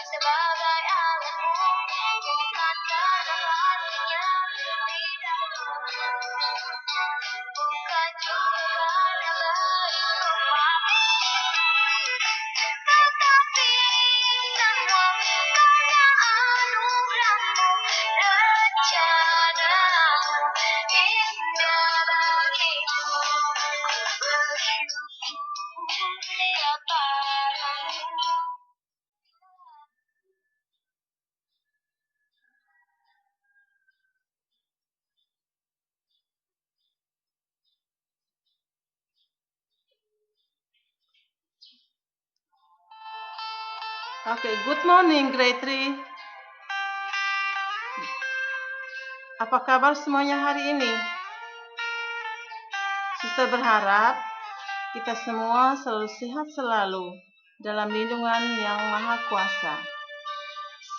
Sebagai anakmu, bukan karena hatinya tidak bukan juga karena baik rupamu, tetapi semua karena anugerahmu, rencanamu indah bagiku. Ku bersyukur kepadamu. Oke, good morning grade 3. Apa kabar semuanya hari ini? Suster berharap kita semua selalu sehat selalu dalam lindungan yang Maha Kuasa.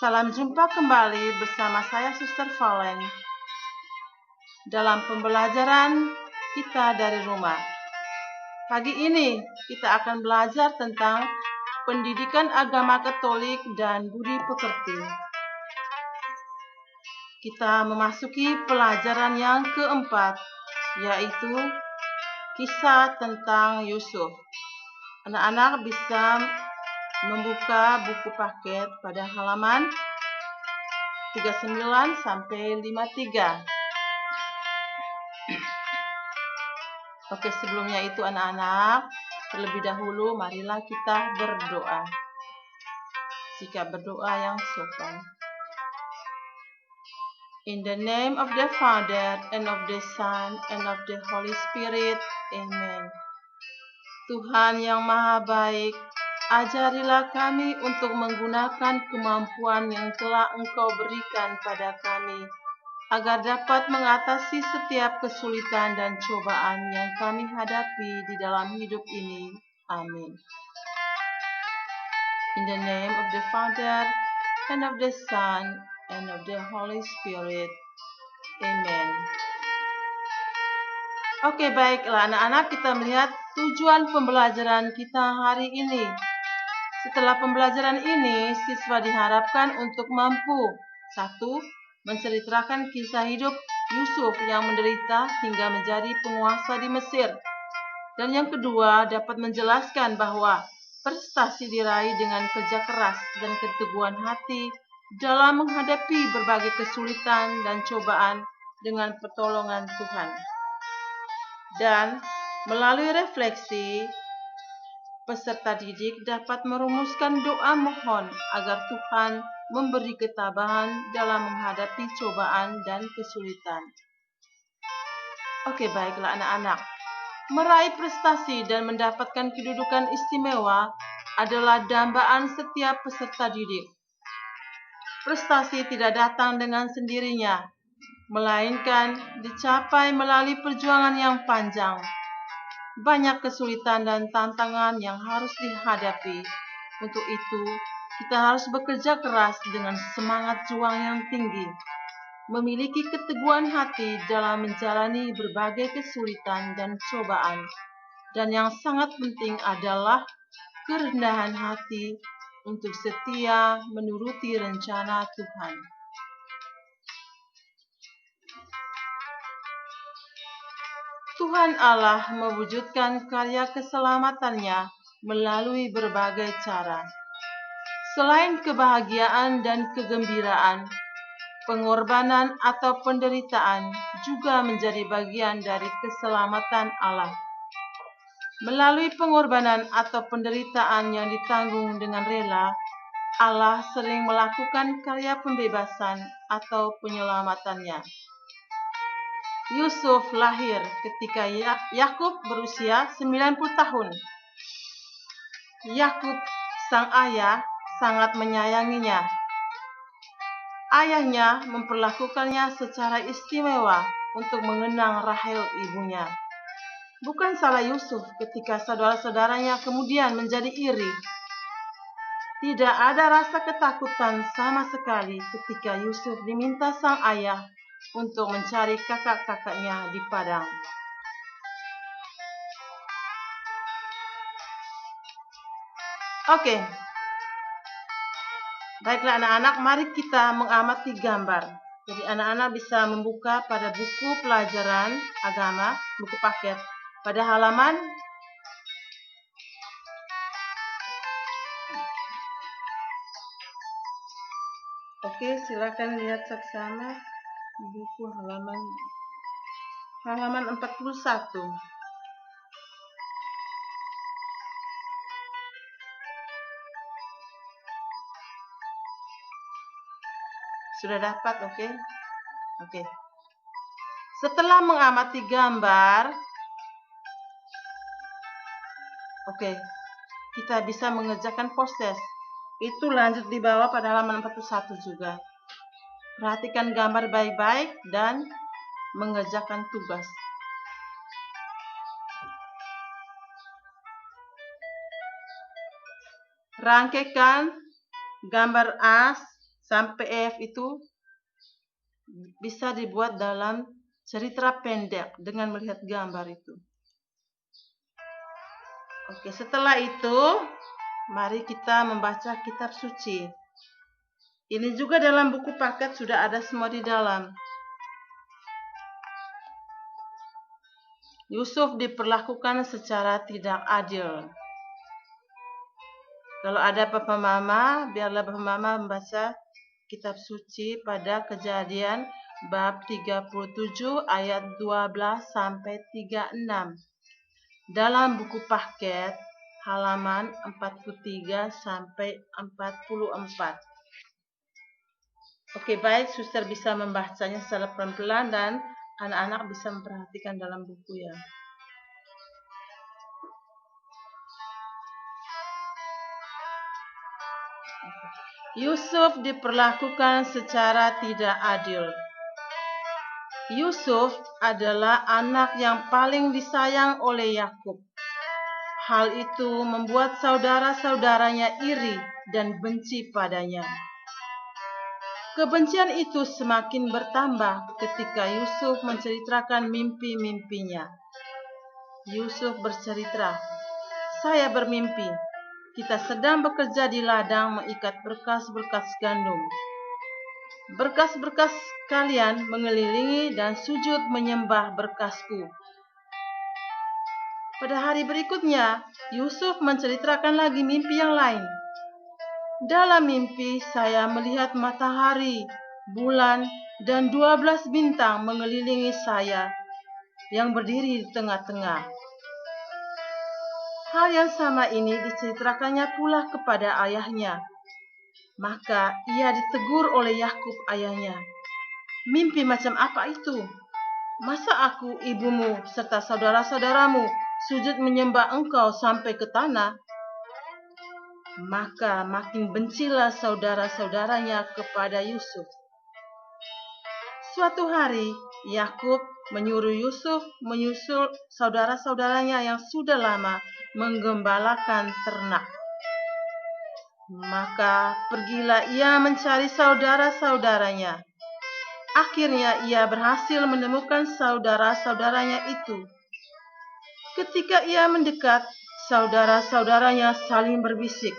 Salam jumpa kembali bersama saya Suster Valen dalam pembelajaran kita dari rumah. Pagi ini kita akan belajar tentang pendidikan agama Katolik dan budi pekerti. Kita memasuki pelajaran yang keempat, yaitu kisah tentang Yusuf. Anak-anak bisa membuka buku paket pada halaman 39 sampai 53. Oke, sebelumnya itu anak-anak, terlebih dahulu marilah kita berdoa. Sikap berdoa yang sopan. In the name of the Father, and of the Son, and of the Holy Spirit. Amen. Tuhan yang Maha Baik, ajarilah kami untuk menggunakan kemampuan yang telah Engkau berikan pada kami, agar dapat mengatasi setiap kesulitan dan cobaan yang kami hadapi di dalam hidup ini. Amin. In the name of the Father, and of the Son, and of the Holy Spirit. Amen. Oke, baiklah anak-anak, kita melihat tujuan pembelajaran kita hari ini. Setelah pembelajaran ini, siswa diharapkan untuk mampu 1. Menceritakan kisah hidup Yusuf yang menderita hingga menjadi penguasa di Mesir. Dan yang kedua, dapat menjelaskan bahwa prestasi diraih dengan kerja keras dan keteguhan hati dalam menghadapi berbagai kesulitan dan cobaan dengan pertolongan Tuhan. Dan melalui refleksi, peserta didik dapat merumuskan doa mohon agar Tuhan memberi ketabahan dalam menghadapi cobaan dan kesulitan. Oke, baiklah anak-anak. Meraih prestasi dan mendapatkan kedudukan istimewa adalah dambaan setiap peserta didik. Prestasi tidak datang dengan sendirinya, melainkan dicapai melalui perjuangan yang panjang. Banyak kesulitan dan tantangan yang harus dihadapi. Untuk itu, kita harus bekerja keras dengan semangat juang yang tinggi, memiliki keteguhan hati dalam menjalani berbagai kesulitan dan cobaan, dan yang sangat penting adalah kerendahan hati untuk setia menuruti rencana Tuhan. Tuhan Allah mewujudkan karya keselamatannya melalui berbagai cara. Selain kebahagiaan dan kegembiraan, pengorbanan atau penderitaan juga menjadi bagian dari keselamatan Allah. Melalui pengorbanan atau penderitaan yang ditanggung dengan rela, Allah sering melakukan karya pembebasan atau penyelamatannya. Yusuf lahir ketika Yakub berusia 90 tahun. Yakub, sang ayah, sangat menyayanginya. Ayahnya memperlakukannya secara istimewa untuk mengenang Rahel ibunya. Bukan salah Yusuf ketika saudara-saudaranya kemudian menjadi iri. Tidak ada rasa ketakutan sama sekali ketika Yusuf diminta sang ayah untuk mencari kakak-kakaknya di padang. Oke, baiklah anak-anak, mari kita mengamati gambar. Jadi anak-anak bisa membuka pada buku pelajaran agama, buku paket, pada halaman Oke, silakan lihat seksama buku halaman 41. Sudah dapat, oke? Oke. Setelah mengamati gambar, oke, kita bisa mengerjakan proses. Itu lanjut di bawah pada halaman 41 juga. Perhatikan gambar baik-baik dan mengerjakan tugas. Rangkaikan gambar A sampai F itu bisa dibuat dalam cerita pendek dengan melihat gambar itu. Oke, setelah itu mari kita membaca kitab suci. Ini juga dalam buku paket sudah ada semua di dalam. Yusuf diperlakukan secara tidak adil. Kalau ada Papa Mama, biarlah Papa Mama membaca kitab suci pada Kejadian bab 37 ayat 12 sampai 36. Dalam buku paket halaman 43 sampai 44. Oke, baik, suster bisa membacanya secara pelan-pelan dan anak-anak bisa memperhatikan dalam buku ya. Yusuf diperlakukan secara tidak adil. Yusuf adalah anak yang paling disayang oleh Yakub. Hal itu membuat saudara-saudaranya iri dan benci padanya. Kebencian itu semakin bertambah ketika Yusuf menceritakan mimpi-mimpinya. Yusuf bercerita, "Saya bermimpi, kita sedang bekerja di ladang mengikat berkas-berkas gandum. Berkas-berkas kalian mengelilingi dan sujud menyembah berkasku." Pada hari berikutnya, Yusuf menceritakan lagi mimpi yang lain. "Dalam mimpi saya melihat matahari, bulan, dan 12 bintang mengelilingi saya yang berdiri di tengah-tengah." Hal yang sama ini diceritakannya pula kepada ayahnya. Maka ia ditegur oleh Yakub ayahnya. "Mimpi macam apa itu? Masa aku, ibumu, serta saudara-saudaramu sujud menyembah engkau sampai ke tanah?" Maka makin bencilah saudara-saudaranya kepada Yusuf. Suatu hari, Yakub menyuruh Yusuf menyusul saudara-saudaranya yang sudah lama menggembalakan ternak. Maka pergilah ia mencari saudara-saudaranya. Akhirnya ia berhasil menemukan saudara-saudaranya itu. Ketika ia mendekat, saudara-saudaranya saling berbisik,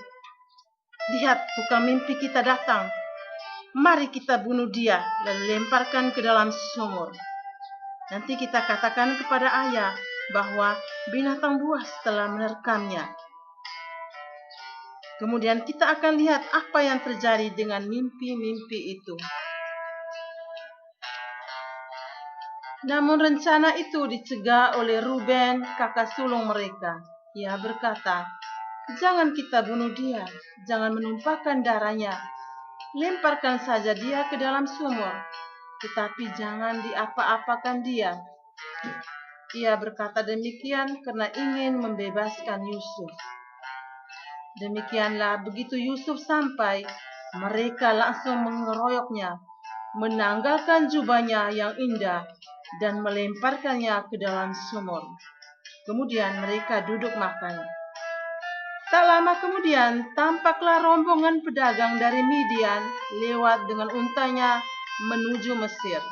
"Lihat, tukang mimpi kita datang. Mari kita bunuh dia lalu lemparkan ke dalam sumur. Nanti kita katakan kepada ayah bahwa binatang buas telah menerkamnya. Kemudian kita akan lihat apa yang terjadi dengan mimpi-mimpi itu." Namun rencana itu dicegah oleh Ruben, kakak sulung mereka. Ia berkata, "Jangan kita bunuh dia, jangan menumpahkan darahnya. Lemparkan saja dia ke dalam sumur, tetapi jangan diapa-apakan dia." Ia berkata demikian karena ingin membebaskan Yusuf. Demikianlah begitu Yusuf sampai, mereka langsung mengeroyoknya, menanggalkan jubahnya yang indah, dan melemparkannya ke dalam sumur. Kemudian mereka duduk makan. Tak lama kemudian, tampaklah rombongan pedagang dari Midian lewat dengan untanya menuju Mesir.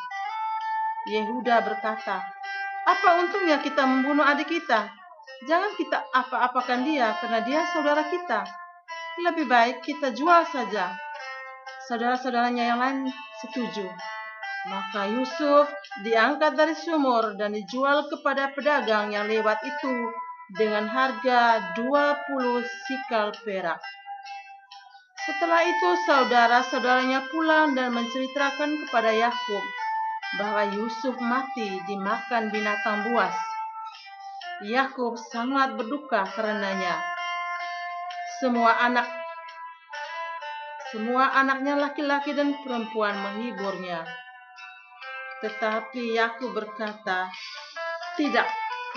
Yehuda berkata, "Apa untungnya kita membunuh adik kita? Jangan kita apa-apakan dia karena dia saudara kita. Lebih baik kita jual saja." Saudara-saudaranya yang lain setuju. Maka Yusuf diangkat dari sumur dan dijual kepada pedagang yang lewat itu dengan harga 20 sikal perak. Setelah itu saudara-saudaranya pulang dan menceritakan kepada Yakub bahwa Yusuf mati dimakan binatang buas. Yakub sangat berduka karenanya. Semua anaknya laki-laki dan perempuan menghiburnya. Tetapi Yakub berkata, "Tidak,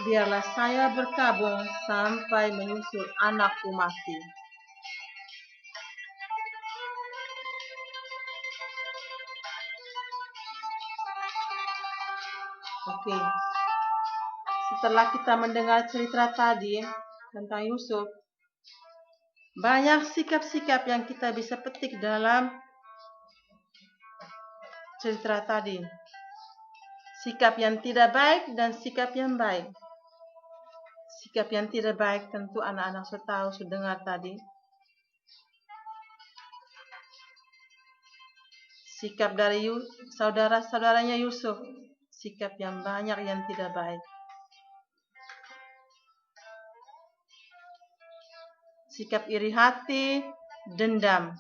biarlah saya berkabung sampai menyusul anakku mati." Oke, setelah kita mendengar cerita tadi tentang Yusuf, banyak sikap-sikap yang kita bisa petik dalam cerita tadi. Sikap yang tidak baik dan sikap yang baik. Sikap yang tidak baik tentu anak-anak sudah tahu, sudah dengar tadi. Sikap dari saudara-saudaranya Yusuf, sikap yang banyak yang tidak baik. Sikap iri hati, dendam,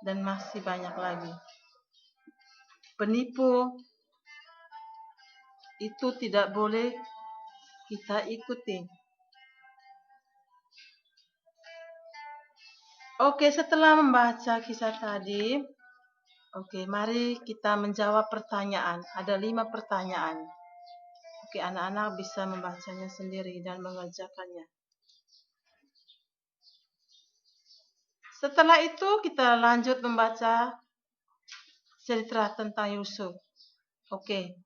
dan masih banyak lagi. Penipu, itu tidak boleh kita ikuti. Oke, setelah membaca kisah tadi, mari kita menjawab pertanyaan. Ada 5 pertanyaan. Oke, anak-anak bisa membacanya sendiri dan mengerjakannya. Setelah itu kita lanjut membaca cerita tentang Yusuf. Oke,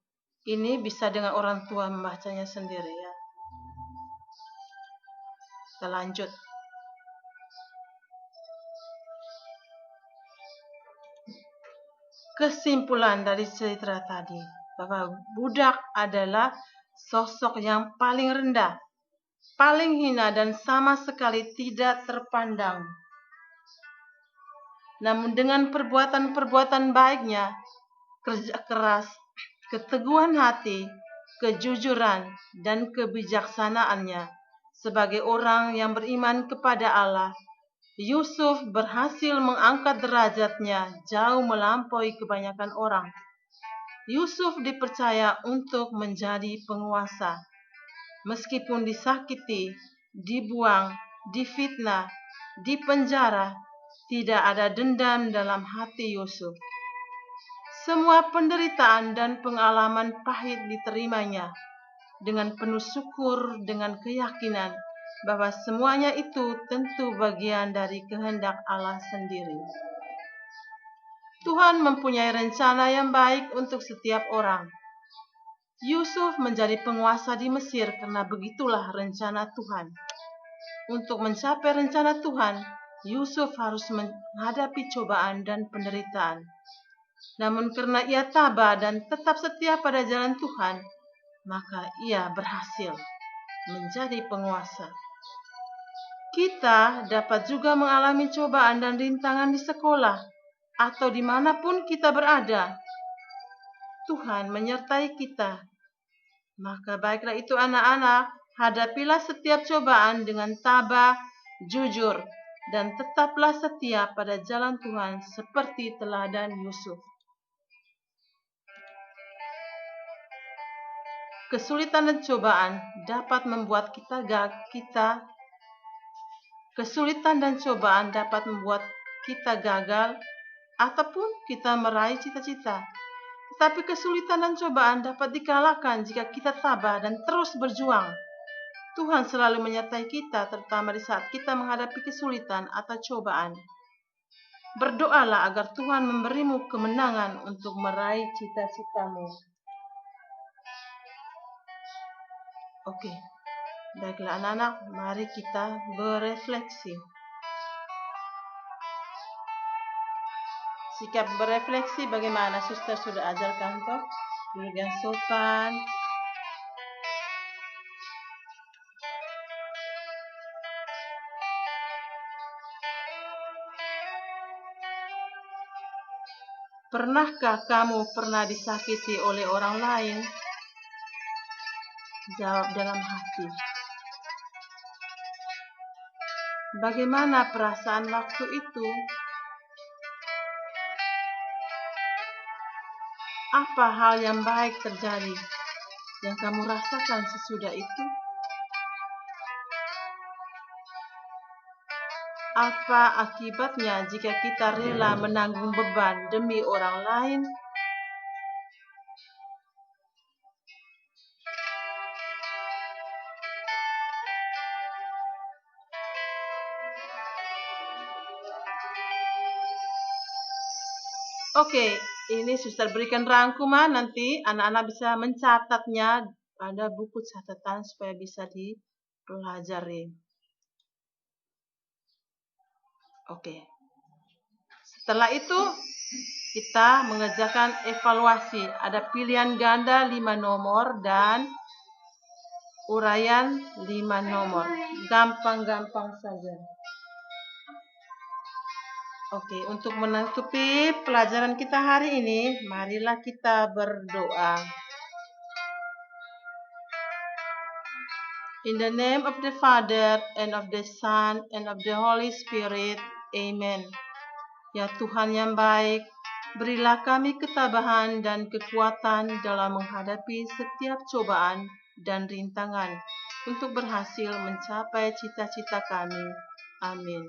ini bisa dengan orang tua membacanya sendiri ya. Kita lanjut. Kesimpulan dari cerita tadi, bahwa budak adalah sosok yang paling rendah, paling hina dan sama sekali tidak terpandang. Namun dengan perbuatan-perbuatan baiknya, kerja keras, keteguhan hati, kejujuran, dan kebijaksanaannya sebagai orang yang beriman kepada Allah, Yusuf berhasil mengangkat derajatnya jauh melampaui kebanyakan orang. Yusuf dipercaya untuk menjadi penguasa. Meskipun disakiti, dibuang, difitnah, dipenjara, tidak ada dendam dalam hati Yusuf. Semua penderitaan dan pengalaman pahit diterimanya dengan penuh syukur, dengan keyakinan bahwa semuanya itu tentu bagian dari kehendak Allah sendiri. Tuhan mempunyai rencana yang baik untuk setiap orang. Yusuf menjadi penguasa di Mesir karena begitulah rencana Tuhan. Untuk mencapai rencana Tuhan, Yusuf harus menghadapi cobaan dan penderitaan. Namun karena ia tabah dan tetap setia pada jalan Tuhan, maka ia berhasil menjadi penguasa. Kita dapat juga mengalami cobaan dan rintangan di sekolah atau dimanapun kita berada. Tuhan menyertai kita. Maka baiklah itu anak-anak, hadapilah setiap cobaan dengan tabah, jujur, dan tetaplah setia pada jalan Tuhan seperti teladan Yusuf. Kesulitan dan cobaan dapat membuat kita gagal ataupun kita meraih cita-cita. Tetapi kesulitan dan cobaan dapat dikalahkan jika kita tabah dan terus berjuang. Tuhan selalu menyertai kita, terutama di saat kita menghadapi kesulitan atau cobaan. Berdoalah agar Tuhan memberimu kemenangan untuk meraih cita-citamu. Oke, Baiklah anak-anak, mari kita berefleksi. Sikap berefleksi bagaimana suster sudah ajarkan toh? Duduk yang sopan. Pernahkah kamu pernah disakiti oleh orang lain? Jawab dalam hati. Bagaimana perasaan waktu itu? Apa hal yang baik terjadi yang kamu rasakan sesudah itu? Apa akibatnya jika kita rela menanggung beban demi orang lain? Oke, ini suster berikan rangkuman, nanti anak-anak bisa mencatatnya pada buku catatan supaya bisa dipelajari. Oke. Setelah itu kita mengerjakan evaluasi. Ada pilihan ganda 5 nomor dan uraian 5 nomor. Gampang-gampang saja. Oke, untuk menutupi pelajaran kita hari ini, marilah kita berdoa. In the name of the Father, and of the Son, and of the Holy Spirit. Amen. Ya Tuhan yang baik, berilah kami ketabahan dan kekuatan dalam menghadapi setiap cobaan dan rintangan untuk berhasil mencapai cita-cita kami. Amin.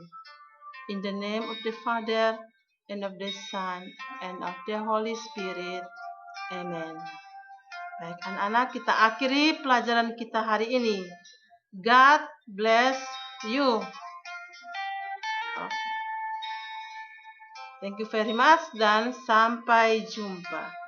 In the name of the Father, and of the Son, and of the Holy Spirit. Amen. Baik, anak-anak, kita akhiri pelajaran kita hari ini. God bless you. Thank you very much dan sampai jumpa.